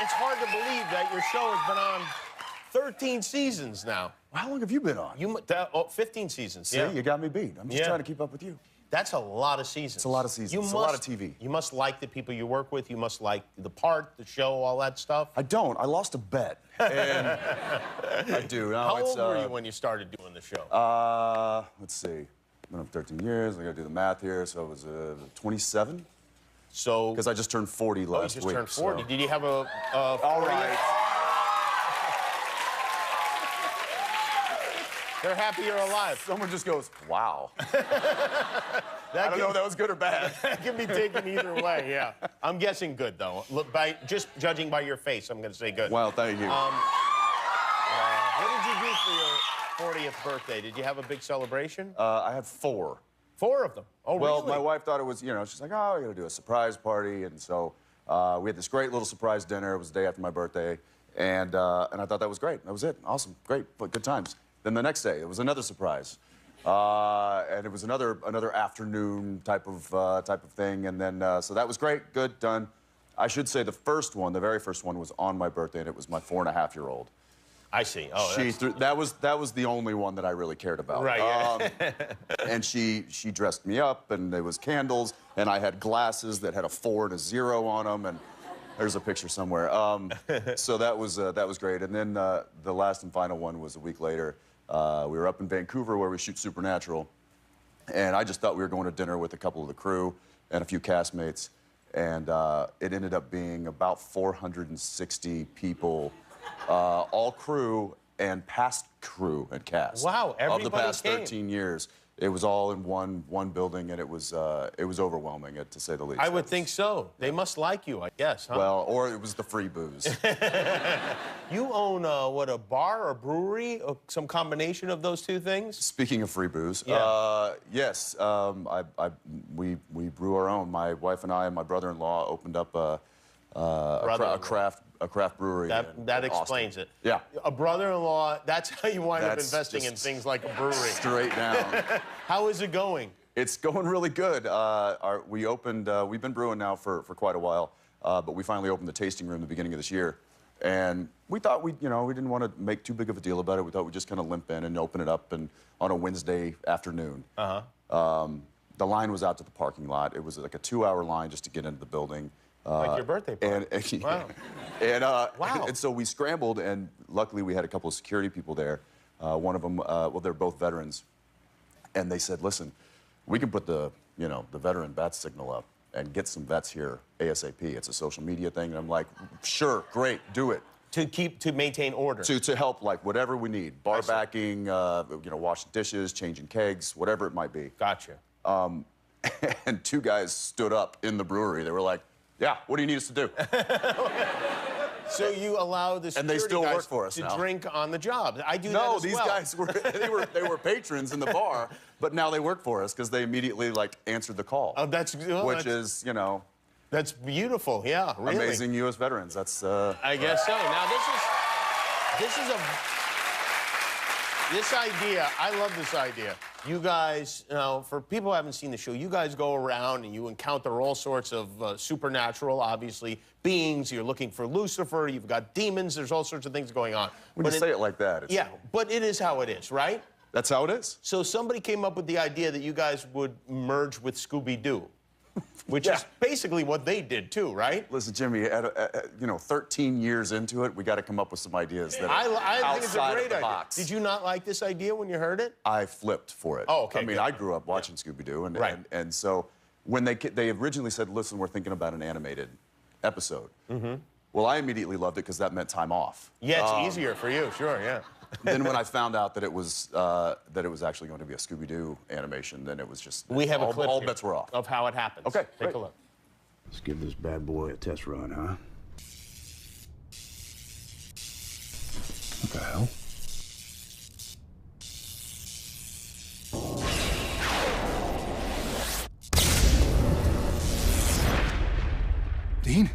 it's hard to believe that your show has been on 13 seasons now. How long have you been on? 15 seasons. See, yeah. you got me beat. I'm just trying to keep up with you. That's a lot of seasons. It's a lot of seasons. It's a lot of TV. You must like the people you work with. You must like the part, the show, all that stuff. I don't. I lost a bet. And I do. No, How old were you when you started doing the show? Let's see. I've been up 13 years. I got to do the math here. So I was 27. So because I just turned 40 last week. You just turned 40. So. Did you have a 40th? All right. They're happy you're alive. Someone just goes, wow. I don't know if that was good or bad. That can be taken either way, yeah. I'm guessing good, though. Look, just judging by your face, I'm going to say good. Well, thank you. What did you do for your 40th birthday? Did you have a big celebration? I had 4. 4 of them? Oh, well, really? My wife thought it was, you know, she's like, oh, we're going to do a surprise party. And so we had this great little surprise dinner. It was the day after my birthday. And I thought that was great. That was it. Awesome. Great. Good times. Then the next day, it was another surprise, and it was another afternoon type of thing. And then so that was great, good, done. I should say the very first one was on my birthday, and it was my 4.5-year-old. I see. Oh, that was the only one that I really cared about. Right. Yeah. And she dressed me up, and there was candles, and I had glasses that had a 4 and a 0 on them, and there's a picture somewhere. So that was great. And then the last and final one was a week later. We were up in Vancouver where we shoot Supernatural, and I just thought we were going to dinner with a couple of the crew and a few castmates, and it ended up being about 460 people, all crew and past crew and cast. Wow, everybody of the past came. 13 years. It was all in one building, and it was overwhelming, to say the least. I would think so. They must like you, I guess, huh? Well, or it was the free booze. You own, what, a bar or brewery? Some combination of those two things? Speaking of free booze, yes. We brew our own. My wife and I and my brother-in-law opened up a craft brewery. That explains it. Yeah. A brother-in-law, that's how you wind up investing in things like a brewery. Straight down. How is it going? It's going really good. We've been brewing now for quite a while, but we finally opened the tasting room at the beginning of this year. And we thought we didn't want to make too big of a deal about it. We thought we'd just kind of limp in and open it up and on a Wednesday afternoon. The line was out to the parking lot. It was like a 2-hour line just to get into the building. Like your birthday party. Wow. Wow. And so we scrambled, and luckily we had a couple of security people there. One of them, well, they're both veterans. And they said, listen, we can put the veteran bat signal up and get some vets here ASAP. It's a social media thing. And I'm like, sure, great, do it. To maintain order. To help, like, whatever we need. Bar backing, washing dishes, changing kegs, whatever it might be. Gotcha. And 2 guys stood up in the brewery. They were like, yeah, what do you need us to do? So you allow the security and they still guys work for us to now. Drink on the job. I do that No, as these well. guys they were patrons in the bar, but now they work for us because they immediately answered the call. Oh, which is that's beautiful. Yeah, really. Amazing U.S. veterans. That's I guess so. Now this idea. I love this idea. You guys, for people who haven't seen the show, you guys go around and you encounter all sorts of supernatural, obviously, beings. You're looking for Lucifer. You've got demons. There's all sorts of things going on. When you say it like that, it's... Yeah, but it is how it is, right? That's how it is. So somebody came up with the idea that you guys would merge with Scooby-Doo, which is basically what they did too, right? Listen, Jimmy, 13 years into it, we got to come up with some ideas that I are think it's a outside great of the idea. box. Did you not like this idea when you heard it? I flipped for it. Oh, okay. I mean, I grew up watching Scooby-Doo, and so when they originally said, listen, we're thinking about an animated episode. Well, I immediately loved it because that meant time off. Yeah, it's easier for you, sure, yeah. Then when I found out that it was actually going to be a Scooby-Doo animation, then it was just we have a clip all bets were off of how it happens. Okay, take a look. Let's give this bad boy a test run, huh? What the hell? Dean?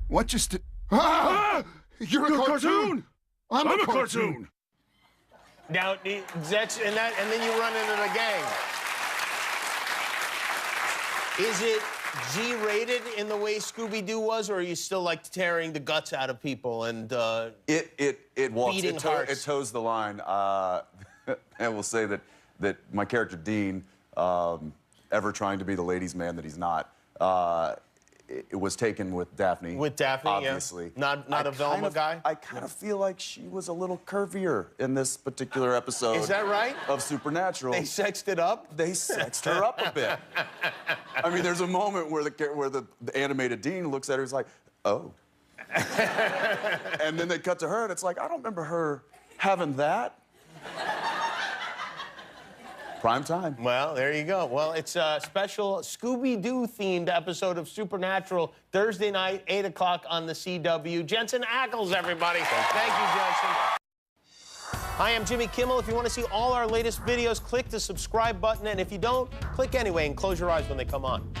What just... Ah! You're a cartoon! I'm a cartoon! Now, and then you run into the gang. G-rated in the way Scooby-Doo was, or are you still like tearing the guts out of people and It walks. beating hearts? It toes the line. I will say that my character Dean, ever trying to be the ladies' man that he's not, it was taken with Daphne. With Daphne, obviously. Yeah. Not a Velma guy? I kind of feel like she was a little curvier in this particular episode. Is that right? Of Supernatural. They sexed it up? They sexed her up a bit. I mean, there's a moment where the animated Dean looks at her, he's like, oh. And then they cut to her, and it's like, I don't remember her having that. Prime time. Well, there you go. Well, it's a special Scooby-Doo themed episode of Supernatural, Thursday night, 8 o'clock on the CW. Jensen Ackles, everybody. Thank you, Jensen. Hi, I'm Jimmy Kimmel. If you want to see all our latest videos, click the subscribe button. And if you don't, click anyway and close your eyes when they come on.